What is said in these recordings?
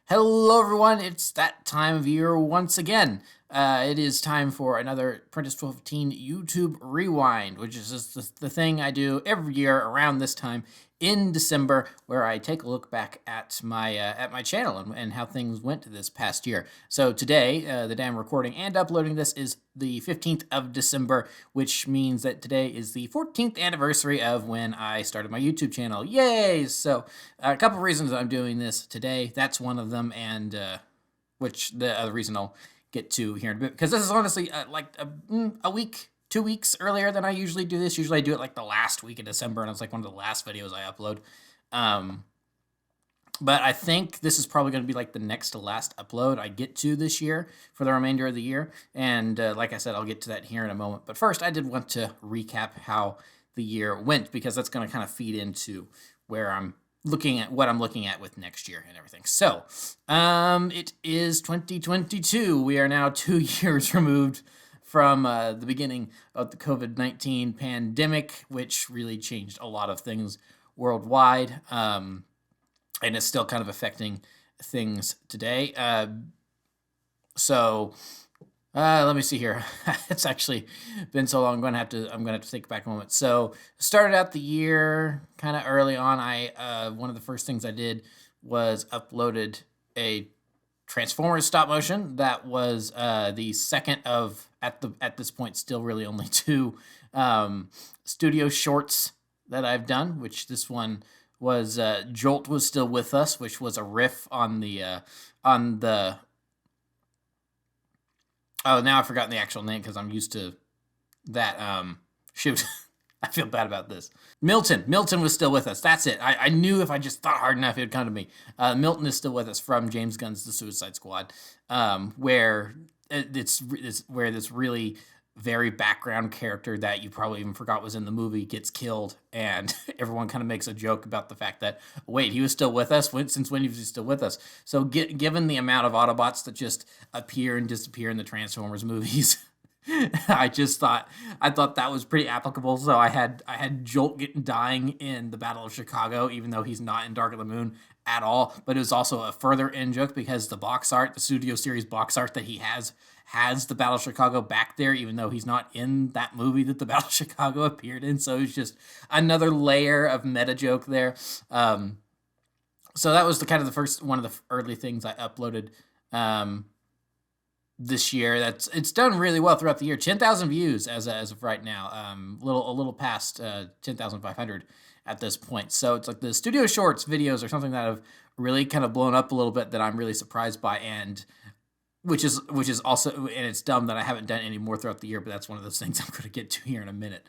Hello, everyone. It's that time of year once again. It is time for another Prentice1215 YouTube Rewind, which is just the thing I do every year around this time in December, where I take a look back at my channel and how things went this past year. So today, the day I'm recording and uploading this is the 15th of December, which means that today is the 14th anniversary of when I started my YouTube channel. Yay! So a couple reasons I'm doing this today. That's one of them, and which the other reason I'll get to here in a bit, because this is honestly a week, 2 weeks earlier than I usually do this. Usually I do it like the last week of December, and it's like one of the last videos I upload. But I think this is probably going to be like the next to last upload I get to this year for the remainder of the year. And like I said, I'll get to that here in a moment. But first, I did want to recap how the year went, because that's going to kind of feed into where I'm looking at what I'm looking at with next year and everything. So, it is 2022. We are now 2 years removed from the beginning of the COVID-19 pandemic, which really changed a lot of things worldwide. And it's still kind of affecting things today. So let me see here. It's actually been so long. I'm gonna have to think back a moment. So started out the year kind of early on. One of the first things I did was uploaded a Transformers stop motion. That was the second of at this point still really only two studio shorts that I've done. Which this one was Jolt Was Still With Us, which was a riff on the oh, now I've forgotten the actual name because I'm used to that. Shoot, I feel bad about this. Milton Was Still With Us. That's it. I knew if I just thought hard enough, it would come to me. Milton is still with us from James Gunn's The Suicide Squad, where it's where this really very background character that you probably even forgot was in the movie gets killed, and everyone kind of makes a joke about the fact that, wait, he was still with us? Since when was he still with us? So given the amount of Autobots that just appear and disappear in the Transformers movies, I thought that was pretty applicable. So I had Jolt dying in the Battle of Chicago, even though he's not in Dark of the Moon at all. But it was also a further in joke because the box art, the Studio Series box art that he has the Battle of Chicago back there, even though he's not in that movie that the Battle of Chicago appeared in. So it's just another layer of meta joke there. So that was the first one of the early things I uploaded this year. It's done really well throughout the year. 10,000 views as of right now. A little past 10,500 at this point. So it's like the Studio Shorts videos are something that have really kind of blown up a little bit that I'm really surprised by, and which is also, and it's dumb that I haven't done any more throughout the year, but that's one of those things I'm going to get to here in a minute.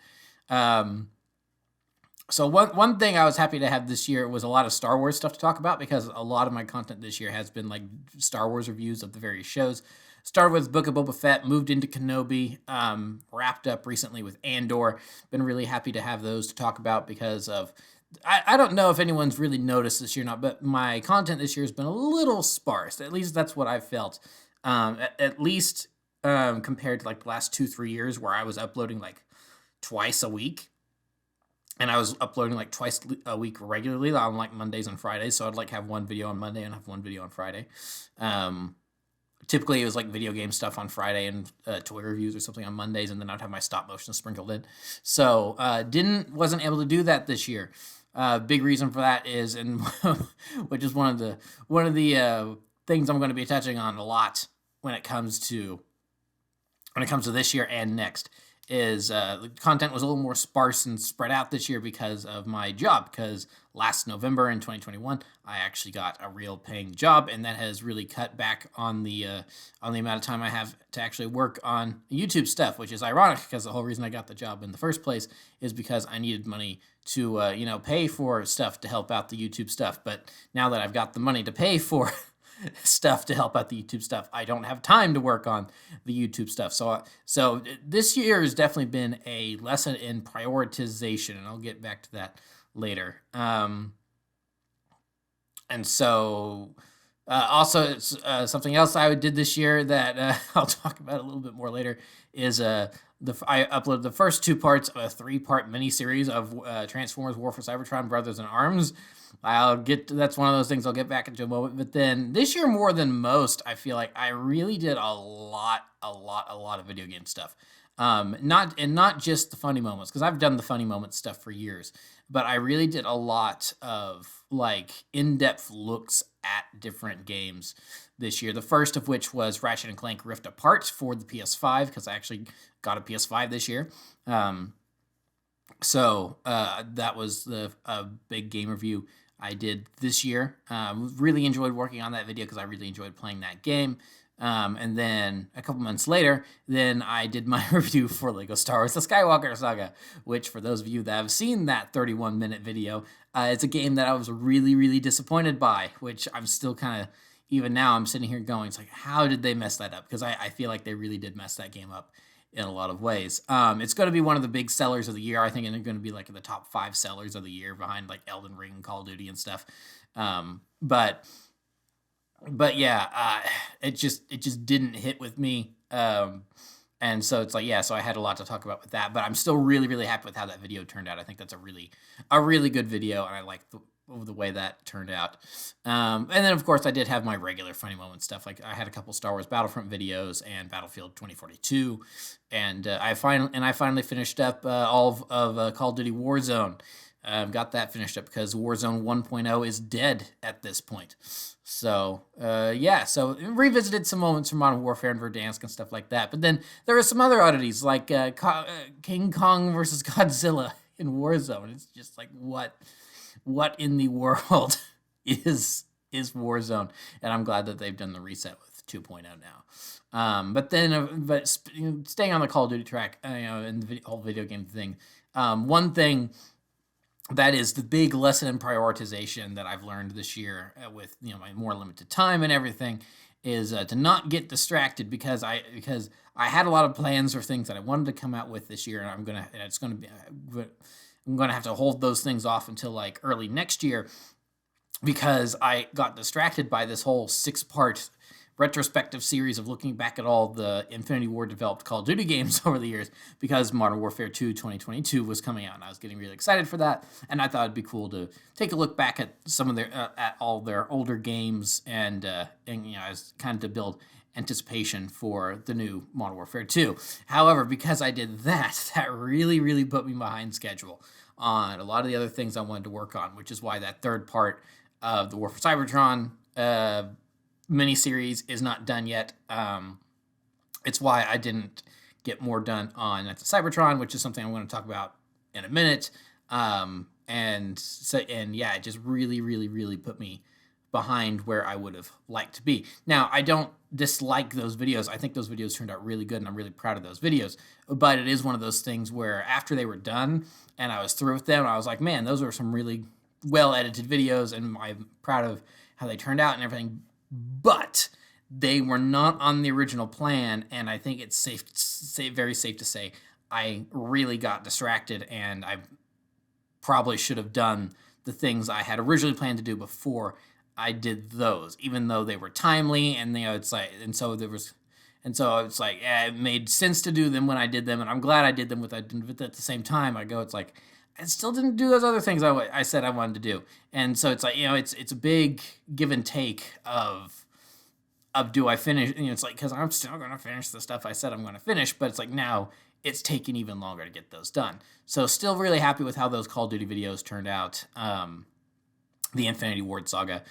So one thing I was happy to have this year was a lot of Star Wars stuff to talk about, because a lot of my content this year has been like Star Wars reviews of the various shows. Started with Book of Boba Fett, moved into Kenobi, wrapped up recently with Andor. Been really happy to have those to talk about because of, I don't know if anyone's really noticed this year or not, but my content this year has been a little sparse. At least that's what I've felt. At least compared to like the last 2-3 years where I was uploading like twice a week. And I was uploading like twice a week regularly on like Mondays and Fridays. So I'd like have one video on Monday and have one video on Friday. Typically it was like video game stuff on Friday and toy reviews or something on Mondays, and then I'd have my stop motion sprinkled in. So wasn't able to do that this year. Big reason for that is, and which is one of the things I'm going to be touching on a lot when it comes to this year and next, is the content was a little more sparse and spread out this year because of my job. Because last November in 2021, I actually got a real paying job, and that has really cut back on the amount of time I have to actually work on YouTube stuff, which is ironic because the whole reason I got the job in the first place is because I needed money to pay for stuff to help out the YouTube stuff. But now that I've got the money to pay for stuff to help out the YouTube stuff, I don't have time to work on the YouTube stuff. So this year has definitely been a lesson in prioritization, and I'll get back to that later. And so Also, it's, something else I did this year that I'll talk about a little bit more later is I uploaded the first 2 parts of a 3-part miniseries of Transformers: War for Cybertron Brothers in Arms. That's one of those things I'll get back into a moment. But then this year, more than most, I feel like I really did a lot of video game stuff. Not just the funny moments, because I've done the funny moments stuff for years, but I really did a lot of like in-depth looks at different games this year. The first of which was Ratchet and Clank Rift Apart for the PS5, because I actually got a PS5 this year. So that was a big game review I did this year. Really enjoyed working on that video because I really enjoyed playing that game. And then a couple months later, then I did my review for Lego Star Wars: The Skywalker Saga, which for those of you that have seen that 31-minute video, it's a game that I was really disappointed by, which I'm still kind of, even now I'm sitting here going, it's like, how did they mess that up? Because I feel like they really did mess that game up in a lot of ways. It's going to be one of the big sellers of the year, I think, and it's going to be like in the top 5 sellers of the year behind like Elden Ring, Call of Duty, and stuff. But yeah, it just didn't hit with me. And so it's like, yeah, so I had a lot to talk about with that, but I'm still really happy with how that video turned out. I think that's a really good video, and I like the way that turned out. And then of course I did have my regular funny moment stuff. Like I had a couple Star Wars Battlefront videos and Battlefield 2042, and I finally finished up all of Call of Duty Warzone. Got that finished up because Warzone 1.0 is dead at this point. So, yeah, so revisited some moments from Modern Warfare and Verdansk and stuff like that. But then there were some other oddities, like King Kong versus Godzilla in Warzone. It's just like, what in the world is Warzone? And I'm glad that they've done the reset with 2.0 now. But staying on the Call of Duty track, and the whole video game thing, one thing that is the big lesson in prioritization that I've learned this year with my more limited time and everything is to not get distracted, because I had a lot of plans or things that I wanted to come out with this year, and I'm gonna have to hold those things off until like early next year, because I got distracted by this whole 6-part retrospective series of looking back at all the Infinity Ward developed Call of Duty games over the years, because Modern Warfare 2 2022 was coming out, and I was getting really excited for that, and I thought it'd be cool to take a look back at some of their at all their older games, and as kind of to build anticipation for the new Modern Warfare 2. However, because I did that really put me behind schedule on a lot of the other things I wanted to work on, which is why that 3rd part of the War for Cybertron miniseries is not done yet. It's why I didn't get more done on Knights of Cybertron, which is something I'm going to talk about in a minute. And yeah, it just really put me behind where I would have liked to be. Now, I don't dislike those videos. I think those videos turned out really good, and I'm really proud of those videos. But it is one of those things where after they were done and I was through with them, I was like, man, those were some really well-edited videos, and I'm proud of how they turned out and everything. But they were not on the original plan, and I think it's very safe to say I really got distracted, and I probably should have done the things I had originally planned to do before I did those, even though they were timely, and it's like, yeah, it made sense to do them when I did them, and I'm glad I did them. But at the same time, it's like, I still didn't do those other things I said I wanted to do. And so it's like, it's a big give and take of do I finish, it's like, because I'm still going to finish the stuff I said I'm going to finish, but it's like now it's taking even longer to get those done. So still really happy with how those Call of Duty videos turned out, the Infinity Ward saga,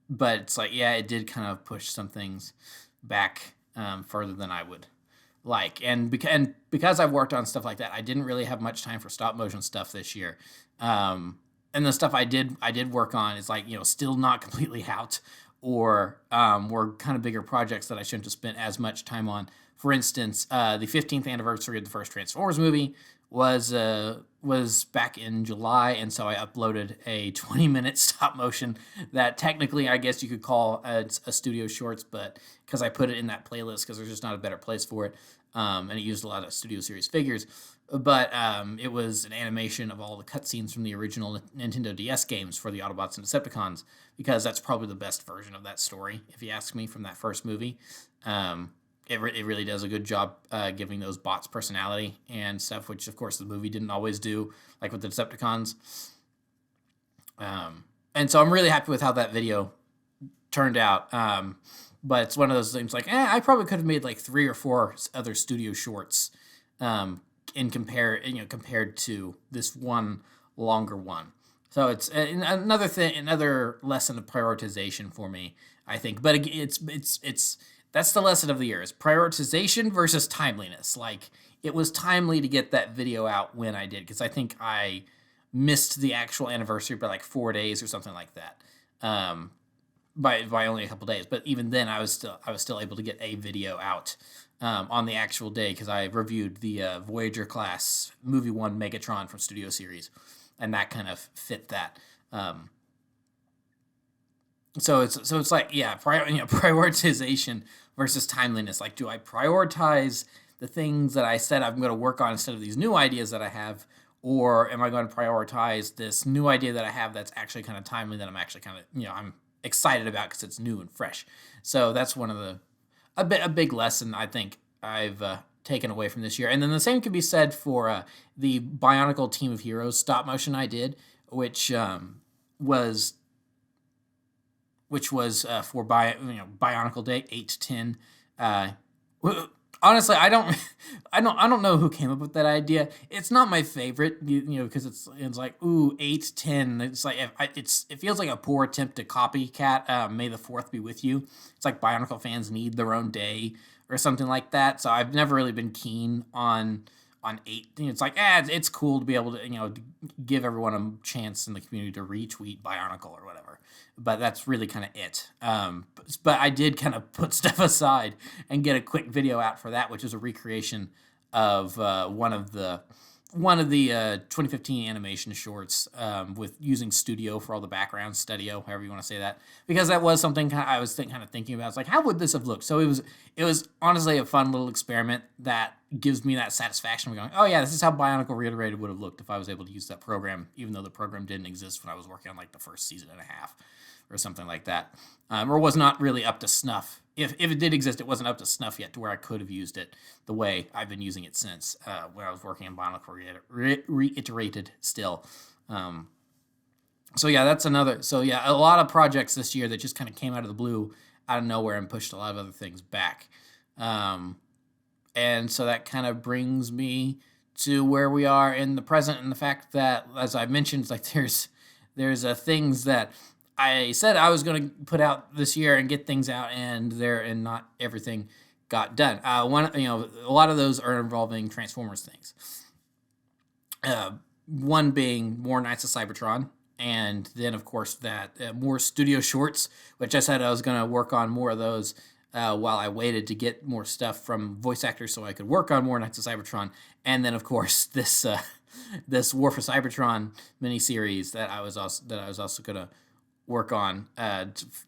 but it's like, yeah, it did kind of push some things back further than I would like, and because I've worked on stuff like that, I didn't really have much time for stop motion stuff this year. And the stuff I did work on is like, still not completely out, or were kind of bigger projects that I shouldn't have spent as much time on. For instance, the 15th anniversary of the first Transformers movie was back in July, and so I uploaded a 20-minute stop motion that technically I guess you could call a studio shorts, but because I put it in that playlist because there's just not a better place for it, and it used a lot of Studio Series figures. But it was an animation of all the cutscenes from the original Nintendo DS games for the Autobots and Decepticons, because that's probably the best version of that story, if you ask me, from that first movie. It really does a good job giving those bots personality and stuff, which, of course, the movie didn't always do, like with the Decepticons. And so I'm really happy with how that video turned out. But it's one of those things like, I probably could have made like 3 or 4 other studio shorts compared to this one longer one. So it's another lesson of prioritization for me, I think. But it's that's the lesson of the year, is prioritization versus timeliness. Like, it was timely to get that video out when I did, because I think I missed the actual anniversary by like 4 days or something like that. By only a couple days, but even then, I was still able to get a video out on the actual day, because I reviewed the Voyager class Movie 1 Megatron from Studio Series, and that kind of fit that. So it's like, prioritization versus timeliness. Like, do I prioritize the things that I said I'm going to work on instead of these new ideas that I have, or am I going to prioritize this new idea that I have that's actually kind of timely, that I'm actually kind of I'm excited about because it's new and fresh. So that's one of a big lesson I think I've taken away from this year. And then the same could be said for the Bionicle Team of Heroes stop motion I did, which was for Bionicle Day 8-10. Honestly, I don't know who came up with that idea. It's not my favorite, because it's like 8-10. It's like it feels like a poor attempt to copycat May the 4th be with you. It's like Bionicle fans need their own day or something like that. So I've never really been keen on 8. It's like it's cool to be able to give everyone a chance in the community to retweet Bionicle or whatever. But that's really kind of it. But I did kind of put stuff aside and get a quick video out for that, which is a recreation of one of the 2015 animation shorts with using Studio for all the backgrounds, Studio, however you want to say that, because that was something I was thinking about. It's like, how would this have looked? So it was honestly a fun little experiment that gives me that satisfaction of going, oh yeah, this is how Bionicle Reiterated would have looked if I was able to use that program, even though the program didn't exist when I was working on like the first season and a half or something like that, or was not really up to snuff. If it did exist, it wasn't up to snuff yet to where I could have used it the way I've been using it since when I was working in Bionicle Reiterated still. So yeah, that's another. So yeah, a lot of projects this year that just kind of came out of the blue, out of nowhere, and pushed a lot of other things back. And so that kind of brings me to where we are in the present, and the fact that, as I mentioned, like there's things that I said I was going to put out this year and get things out, and not everything got done. A lot of those are involving Transformers things. One being more Knights of Cybertron, and then of course that more studio shorts, which I said I was going to work on more of those while I waited to get more stuff from voice actors so I could work on more Knights of Cybertron, and then of course this War for Cybertron miniseries that I was also going to work on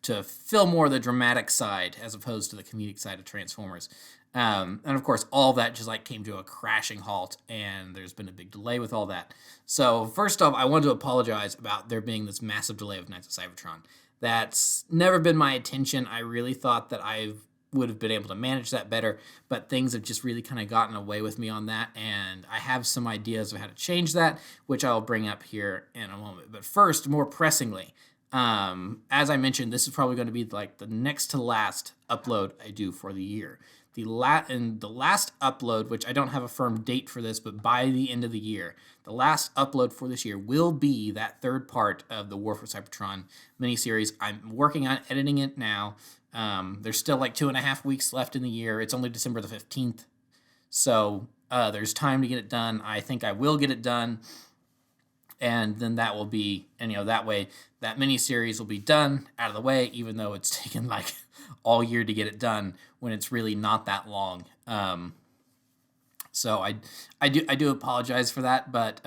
to fill more of the dramatic side as opposed to the comedic side of Transformers. And of course, all that just like came to a crashing halt, and there's been a big delay with all that. So first off, I wanted to apologize about there being this massive delay of Knights of Cybertron. That's never been my intention. I really thought that I would have been able to manage that better, but things have just really kind of gotten away with me on that, and I have some ideas of how to change that, which I'll bring up here in a moment. But first, more pressingly, as I mentioned, this is probably going to be like the next to last upload I do for the year. The last upload, which I don't have a firm date for this, but by the end of the year, the last upload for this year will be that third part of the War for Cybertron miniseries. I'm working on editing it now. There's still like 2.5 weeks left in the year. It's only December the 15th. So there's time to get it done. I think I will get it done. And then that will be, that way that miniseries will be done, out of the way, even though it's taken like all year to get it done when it's really not that long. So I do apologize for that, but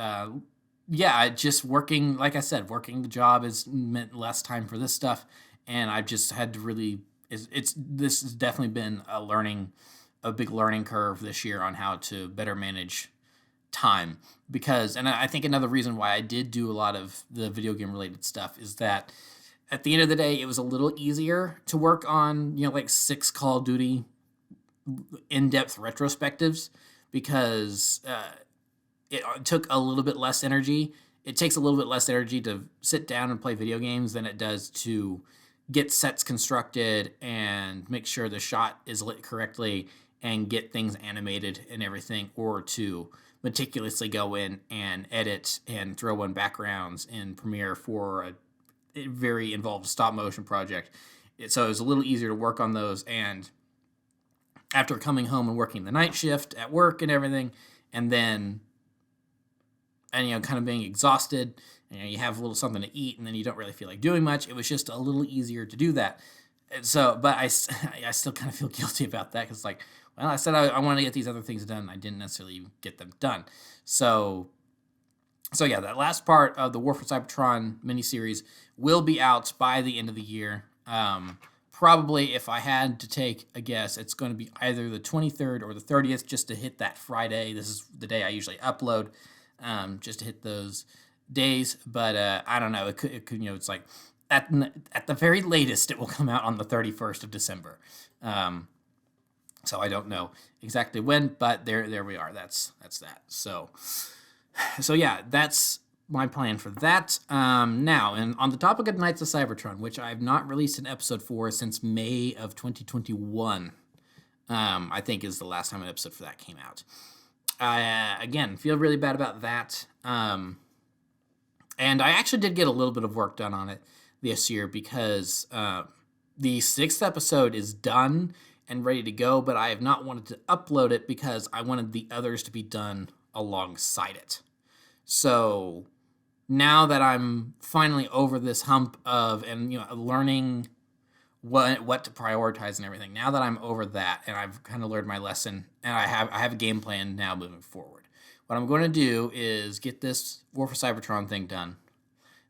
yeah, just working, like I said, working the job has meant less time for this stuff, and I've just had to really. This has definitely been a big learning curve this year on how to better manage time, because, and I think another reason why I did do a lot of the video game related stuff is that at the end of the day, it was a little easier to work on, like 6 Call of Duty in-depth retrospectives, because it took a little bit less energy. It takes a little bit less energy to sit down and play video games than it does to get sets constructed and make sure the shot is lit correctly and get things animated and everything, or to meticulously go in and edit and throw in backgrounds in Premiere for a very involved stop motion project. So it was a little easier to work on those. And after coming home and working the night shift at work and everything, and kind of being exhausted, you have a little something to eat, and then you don't really feel like doing much. It was just a little easier to do that. And so, but I still kind of feel guilty about that, because I said I wanted to get these other things done, and I didn't necessarily get them done. So yeah, that last part of the War for Cybertron miniseries will be out by the end of the year. Probably, if I had to take a guess, it's going to be either the 23rd or the 30th, just to hit that Friday. This is the day I usually upload, just to hit those days. But I don't know. It could it's like at the very latest, it will come out on the 31st of December. So I don't know exactly when, but there we are. That's that. So yeah, that's my plan for that. Now, and on the topic of Knights of Cybertron, which I have not released an episode for since May of 2021, I think is the last time an episode for that came out. Again, feel really bad about that. And I actually did get a little bit of work done on it this year, because the 6th episode is done and ready to go, but I have not wanted to upload it because I wanted the others to be done alongside it. So now that I'm finally over this hump of, and learning what to prioritize and everything, now that I'm over that and I've kind of learned my lesson, and I have a game plan now moving forward, what I'm going to do is get this War for Cybertron thing done.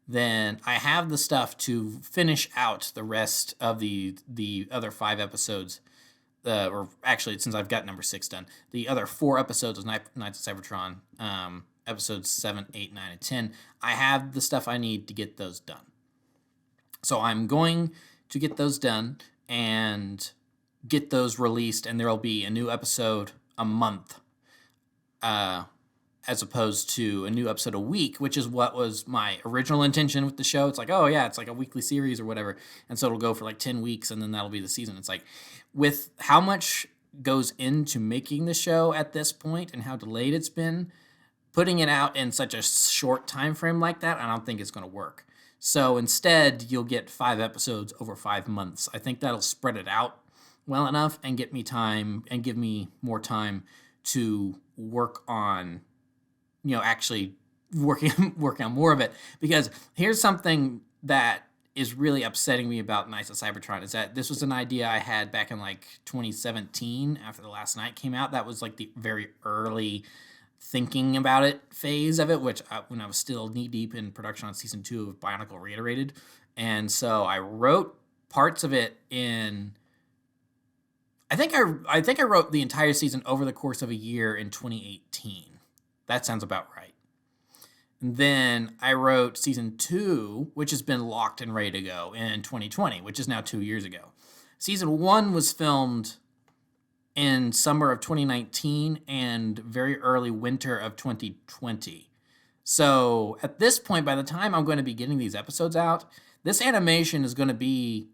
Then I have the stuff to finish out the rest of the other 5 episodes. Or actually, since I've got number 6 done, the other 4 episodes of Knights of Cybertron, episodes 7, 8, 9, and 10, I have the stuff I need to get those done. So I'm going to get those done and get those released, and there will be a new episode a month, as opposed to a new episode a week, which is what was my original intention with the show. It's like, oh yeah, it's like a weekly series or whatever, and so it'll go for like 10 weeks, and then that'll be the season. It's like, with how much goes into making the show at this point and how delayed it's been, putting it out in such a short time frame like that, I don't think it's going to work. So instead, you'll get 5 episodes over 5 months. I think that'll spread it out well enough and get me time, and give me more time to work on, actually working on more of it. Because here's something that is really upsetting me about Knights of Cybertron, is that this was an idea I had back in like 2017 after The Last Night came out. That was like the very early thinking about it phase of it, which when I was still knee deep in production on season 2 of Bionicle Reiterated. And so I wrote parts of it in, I think I wrote the entire season over the course of a year in 2018. That sounds about right. And then I wrote season 2, which has been locked and ready to go, in 2020, which is now 2 years ago. Season 1 was filmed in summer of 2019 and very early winter of 2020. So at this point, by the time I'm going to be getting these episodes out, this animation is going to be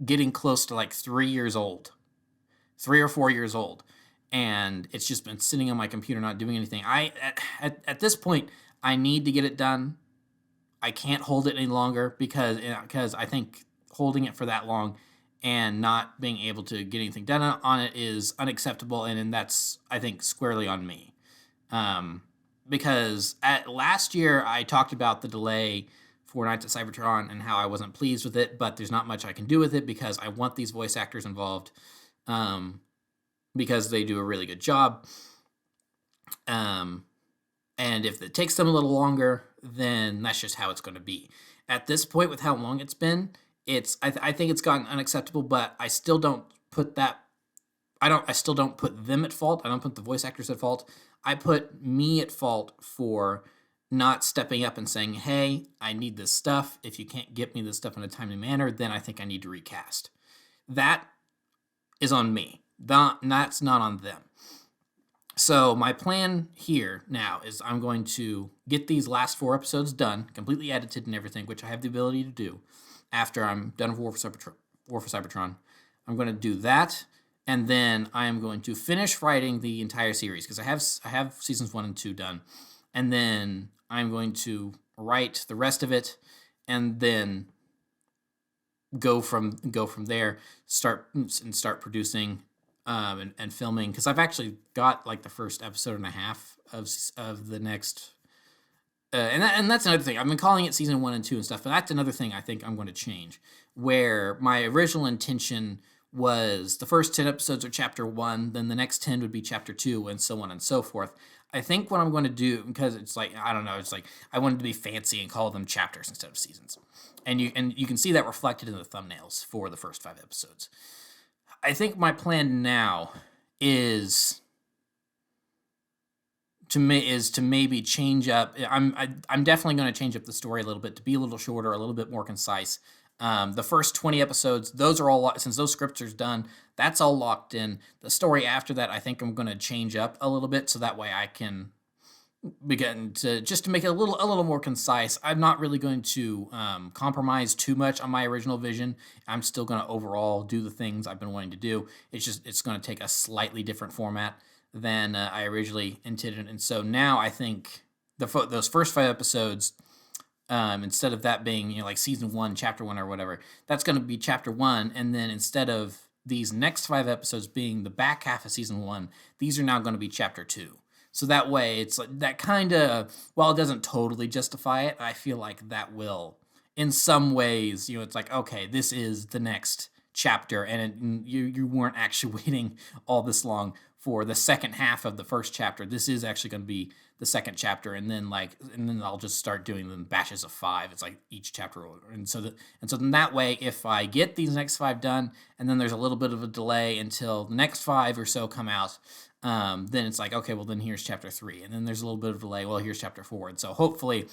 getting close to like 3 years old, 3 or 4 years old. And it's just been sitting on my computer not doing anything. At this point, I need to get it done. I can't hold it any longer, because I think holding it for that long and not being able to get anything done on it is unacceptable, and that's, I think, squarely on me. Because last year I talked about the delay for Knights of Cybertron and how I wasn't pleased with it, but there's not much I can do with it because I want these voice actors involved, because they do a really good job. And if it takes them a little longer, then that's just how it's going to be. At this point, with how long it's been, I think it's gotten unacceptable. But I still don't put that. I still don't put them at fault. I don't put the voice actors at fault. I put me at fault for not stepping up and saying, "Hey, I need this stuff. If you can't get me this stuff in a timely manner, then I think I need to recast." That is on me. That's not on them. So my plan here now is I'm going to get these last 4 episodes done, completely edited and everything, which I have the ability to do after I'm done with War for Cybertron. I'm going to do that, and then I am going to finish writing the entire series because I have seasons 1 and 2 done, and then I'm going to write the rest of it, and then go from there. Start producing. And filming, because I've actually got like the first episode and a half of the next, and that's another thing. I've been calling it season 1 and 2 and stuff, but that's another thing I think I'm going to change. Where my original intention was the first 10 episodes are chapter 1, then the next 10 would be chapter 2, and so on and so forth. I think what I'm going to do, because it's like, I don't know, it's like I wanted to be fancy and call them chapters instead of seasons, and you can see that reflected in the thumbnails for the first 5 episodes. I think my plan now is to maybe change up. I'm definitely going to change up the story a little bit to be a little shorter, a little bit more concise. The first 20 episodes, those are all, since those scripts are done, that's all locked in. The story after that, I think I'm going to change up a little bit so that way I can begin to just to make it a little more concise. I'm not really going to compromise too much on my original vision. I'm still going to overall do the things I've been wanting to do. It's going to take a slightly different format than I originally intended. And so now I think those first 5 episodes, instead of that being like season 1, chapter 1 or whatever, that's going to be chapter 1. And then instead of these next 5 episodes being the back half of season 1, these are now going to be chapter 2. So that way, it's like that kind of, while it doesn't totally justify it, I feel like that will, in some ways, it's like, okay, this is the next chapter, and you weren't actually waiting all this long for the second half of the first chapter. This is actually going to be the second chapter, and then I'll just start doing them batches of 5. It's like each chapter, and so then that way, if I get these next 5 done, and then there's a little bit of a delay until the next 5 or so come out. Then it's like, okay, well then here's chapter 3, and then there's a little bit of delay. Well, here's chapter 4, and so hopefully,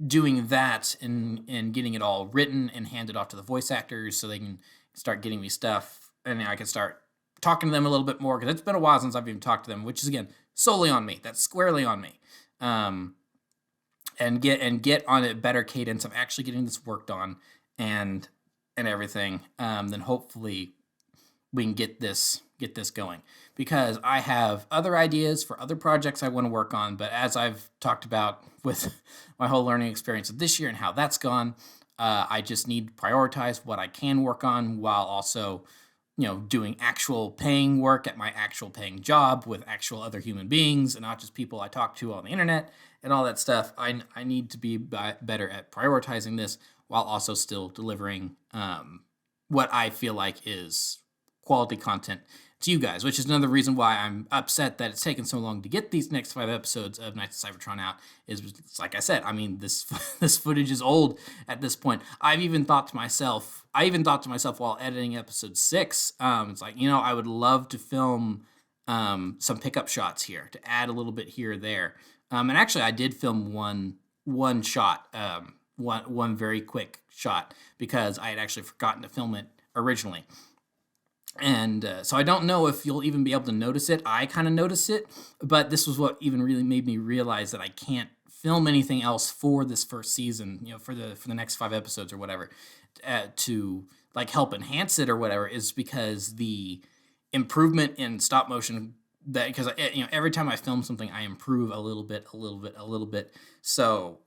doing that and getting it all written and handed off to the voice actors so they can start getting me stuff, and I can start talking to them a little bit more, because it's been a while since I've even talked to them, which is again solely on me. That's squarely on me. And get on a better cadence of actually getting this worked on and everything. Then hopefully we can get this going, because I have other ideas for other projects I want to work on, but as I've talked about with my whole learning experience of this year and how that's gone, I just need to prioritize what I can work on while also doing actual paying work at my actual paying job with actual other human beings and not just people I talk to on the internet and all that stuff. I need to be better at prioritizing this while also still delivering what I feel like is quality content to you guys, which is another reason why I'm upset that it's taken so long to get these next 5 episodes of Knights of Cybertron out. It's like I said, I mean, this footage is old at this point. I even thought to myself while editing episode 6, it's like, I would love to film some pickup shots here to add a little bit here or there. And actually I did film one shot, one very quick shot, because I had actually forgotten to film it originally. And so I don't know if you'll even be able to notice it. I kind of noticed it, but this was what even really made me realize that I can't film anything else for this first season, for the next 5 episodes or whatever, to like help enhance it or whatever, is because the improvement in stop motion, that because every time I film something, I improve a little bit. So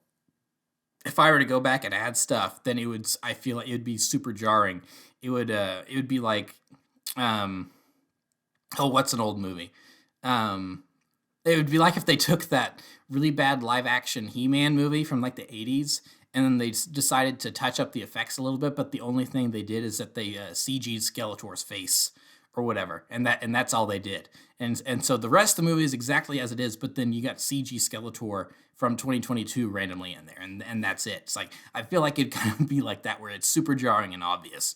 if I were to go back and add stuff, then I feel like it would be super jarring. It would be like, what's an old movie? It would be like if they took that really bad live action He-Man movie from like the 80s, and then they decided to touch up the effects a little bit, but the only thing they did is that they CG'd Skeletor's face or whatever, and that's all they did. And so the rest of the movie is exactly as it is, but then you got CG Skeletor from 2022 randomly in there, and that's it. It's like, I feel like it'd kind of be like that, where it's super jarring and obvious.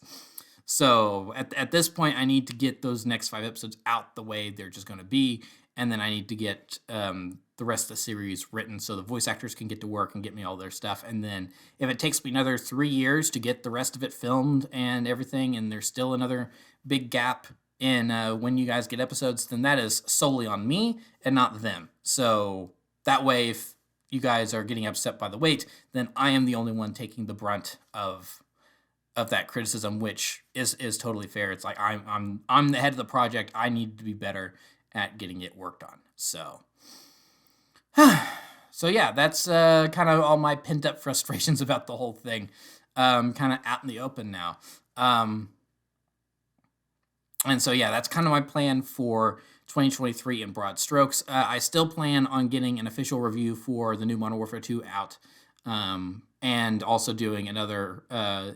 So at this point, I need to get those next 5 episodes out the way they're just going to be, and then I need to get the rest of the series written so the voice actors can get to work and get me all their stuff. And then if it takes me another 3 years to get the rest of it filmed and everything, and there's still another big gap in when you guys get episodes, then that is solely on me and not them. So that way, if you guys are getting upset by the wait, then I am the only one taking the brunt of that criticism, which is totally fair. It's like, I'm the head of the project. I need to be better at getting it worked on. So yeah, that's kind of all my pent up frustrations about the whole thing, kind of out in the open now. And so yeah, that's kind of my plan for 2023 in broad strokes. I still plan on getting an official review for the new Modern Warfare 2 out. And also doing another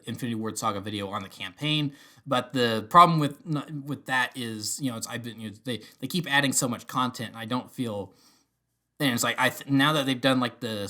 Infinity Ward Saga video on the campaign. But the problem with that is, they keep adding so much content, and I don't feel. And it's like, now that they've done like the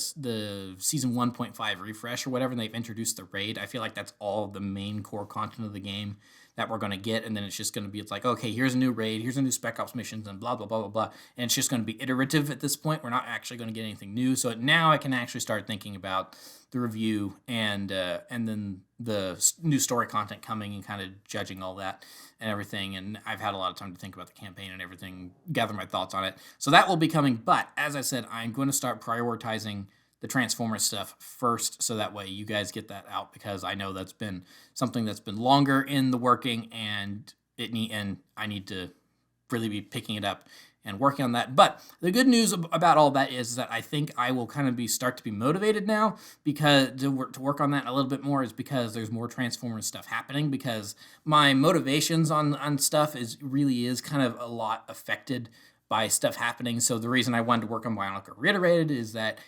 season 1.5 refresh or whatever, and they've introduced the raid, I feel like that's all the main core content of the game that we're going to get. And then it's just going to be, it's like, okay, here's a new raid, here's a new Spec Ops missions, and blah, blah, blah, blah, blah. And it's just going to be iterative at this point. We're not actually going to get anything new. So now I can actually start thinking about the review and then the new story content coming and kind of judging all that and everything. And I've had a lot of time to think about the campaign and everything, gather my thoughts on it. So that will be coming. But as I said, I'm going to start prioritizing the Transformers stuff first, so that way you guys get that out, because I know that's been something that's been longer in the working, and I need to really be picking it up and working on that. But the good news about all that is that I think I will kind of start to be motivated now, because to work on that a little bit more, is because there's more Transformers stuff happening, because my motivations on stuff really is kind of a lot affected by stuff happening. So the reason I wanted to work on Bionicle Reiterated is that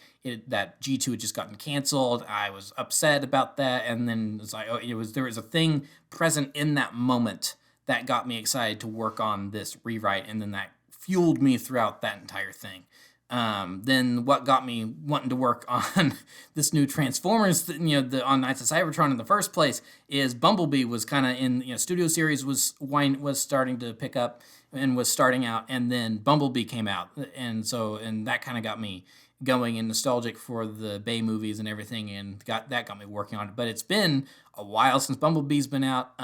that G2 had just gotten canceled. I was upset about that, and then it's like, there was a thing present in that moment that got me excited to work on this rewrite, and then that fueled me throughout that entire thing. Then what got me wanting to work on this new Transformers, on Knights of Cybertron in the first place, is Bumblebee was kind of in, Studio Series was starting to pick up and was starting out, and then Bumblebee came out, and that kind of got me going and nostalgic for the Bay movies and everything, and got me working on it. But it's been a while since Bumblebee's been out.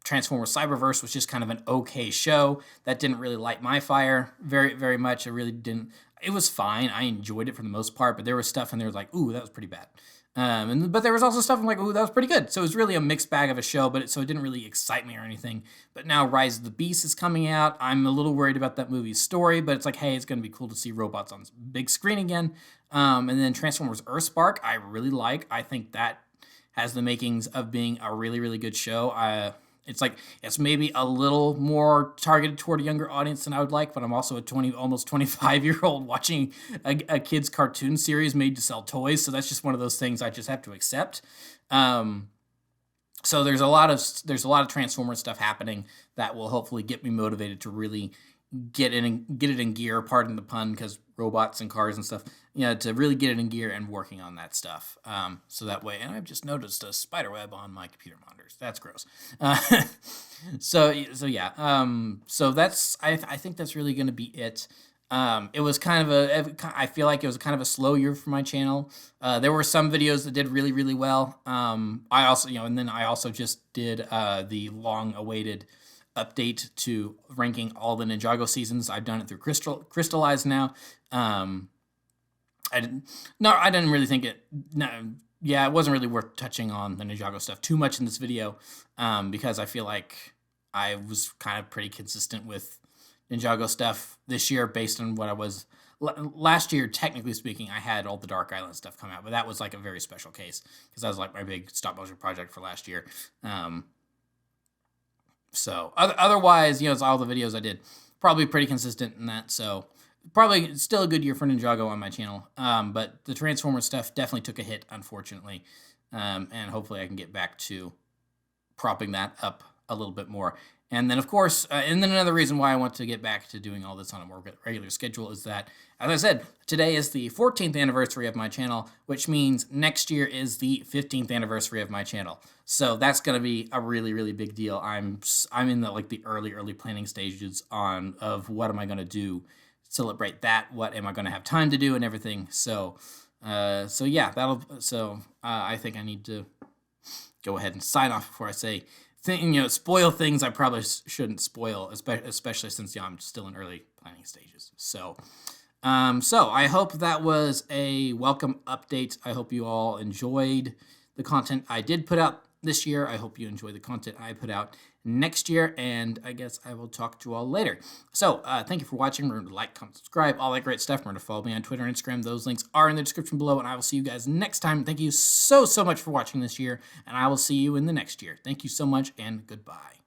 Transformers Cyberverse was just kind of an okay show that didn't really light my fire very, very much. It really didn't. It was fine. I enjoyed it for the most part, but there was stuff in there like, ooh, that was pretty bad. But there was also stuff I'm like, ooh, that was pretty good. So it was really a mixed bag of a show, so it didn't really excite me or anything. But now Rise of the Beast is coming out. I'm a little worried about that movie's story, but it's like, hey, it's going to be cool to see robots on big screen again. And then Transformers Earthspark, I really like. I think that has the makings of being a really, really good show. It's maybe a little more targeted toward a younger audience than I would like, but I'm also almost 25-year-old watching a kid's cartoon series made to sell toys, so that's just one of those things I just have to accept. So there's a lot of Transformers stuff happening that will hopefully get me motivated to really get it in gear, pardon the pun, because robots and cars and stuff, to really get it in gear and working on that stuff. So that way, and I've just noticed a spider web on my computer monitors. That's gross. So that's, I think that's really going to be it. It was I feel like it was kind of a slow year for my channel. There were some videos that did really, really well. I also, and then I also just did the long-awaited update to ranking all the Ninjago seasons. I've done it through Crystallize now. I didn't really think it. It wasn't really worth touching on the Ninjago stuff too much in this video, because I feel like I was kind of pretty consistent with Ninjago stuff this year based on what I was. Last year, technically speaking, I had all the Dark Island stuff come out, but that was like a very special case because that was like my big stop motion project for last year. So otherwise, it's all the videos I did. Probably pretty consistent in that. So probably still a good year for Ninjago on my channel. But the Transformers stuff definitely took a hit, unfortunately. And hopefully I can get back to propping that up a little bit more. And then, of course, and then another reason why I want to get back to doing all this on a more regular schedule is that, as I said, today is the 14th anniversary of my channel, which means next year is the 15th anniversary of my channel. So that's going to be a really, really big deal. I'm in the the early planning stages of what am I going to do, celebrate that, what am I going to have time to do, and everything. So yeah, I think I need to go ahead and sign off before I say. Spoil things I probably shouldn't spoil, especially since I'm still in early planning stages. So I hope that was a welcome update. I hope you all enjoyed the content I did put out this year. I hope you enjoy the content I put out next year, and I guess I will talk to you all later. So thank you for watching. Remember to like, comment, subscribe, all that great stuff. Remember to follow me on Twitter and Instagram. Those links are in the description below, and I will see you guys next time. Thank you so much for watching this year, and I will see you in the next year. Thank you so much, and goodbye.